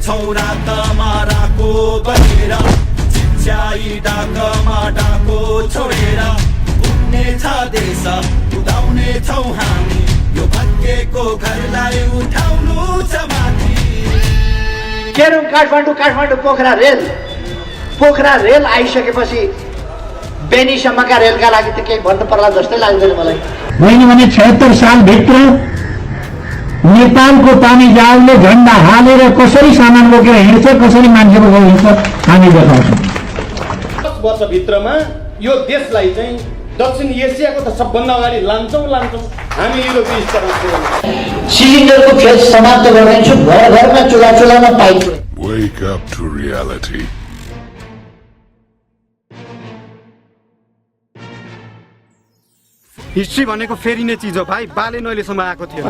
छौरा तमाराको बनेर चिच्याई डाकमा डाको छोडेर उड्ने छ देश उदाउने छौ हामी यो भत्केको घरलाई उठाउनु छ माथि केरम काठमाडौँ पोखरा रेल आइसकेपछि बेनीसम्मका रेलका लागि त केही भन्नु पर्ला जस्तै लाग्दैन मलाई। होइन भने 76 सालभित्र नेपालको पानी जहाजले झन्डा हालेर कसरी सामान बोकेर हिँड्छ, कसरी मान्छे बोकेर हिँड्छ हामी देखाउँछौँ। 10 वर्षभित्रमा यो देशलाई चाहिँ दक्षिण एसियाको त सबभन्दा अगाडि लान्छौँ हामी युरोपीय स्तरमा। सिलिन्डरको फेज समाप्त गरिदिन्छु, घरमा चुलामा पाइन्छ। Wake up to reality. History भनेको फेरिने चिज हो भाइ, बाले नैलेसम्म आएको थियो।